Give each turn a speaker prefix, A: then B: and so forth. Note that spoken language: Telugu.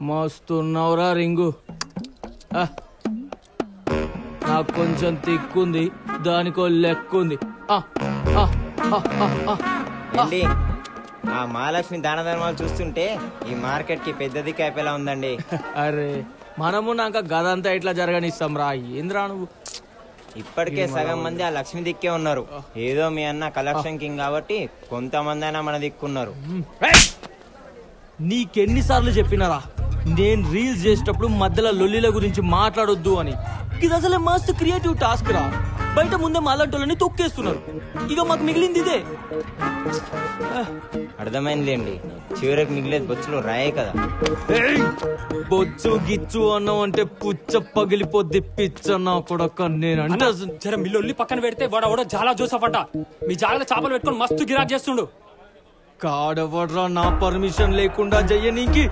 A: మస్తున్నావురా రింగు. నాకు కొంచెం తిక్కుంది, దానికో లెక్కుంది.
B: ఏంటి ఆ మహాలక్ష్మి దాన ధర్మాలు చూస్తుంటే ఈ మార్కెట్ కి పెద్ద దిక్కు ఉందండి.
A: అరే మనము నాక గదంతా ఇట్లా జరగనిస్తాం రా. ఏంద్రా నువ్వు?
B: ఇప్పటికే సగం మంది ఆ లక్ష్మి దిక్కే ఉన్నారు. ఏదో మీ అన్న కలెక్షన్ కింగ్ కాబట్టి కొంతమంది అయినా మన దిక్కున్నారు.
A: నీకెన్నిసార్లు చెప్పినారా నేను రీల్స్ చేసేటప్పుడు మధ్యలో లొల్లిల గురించి మాట్లాడొద్దు అని? ఇది అసలే మస్తు క్రియేటివ్ టాస్క్ రా. బయట ముందే మాలాంటోళ్ళని తొక్కేస్తున్నారు. ఇక మాకు మిగిలింది ఇదే.
B: అర్థమైందిలేండి, చివరికి మిగిలేదు బొచ్చులు రాయే కదా.
A: బొచ్చు గిచ్చు అన్నావు అంటే పుచ్చ పగిలిపోద్ది పిచ్చన్నా కొడక. నేనంటే
C: జర మీ లొల్లి పక్కన పెడితే వాడు చాలా జోసఫ్ అంట మీ జాగ్రత్త చేపలు పెట్టుకొని మస్తు గిరాక్ చేస్తుండు.
A: కాడవడ్రా నా పర్మిషన్ లేకుండా చెయ్యనీకి.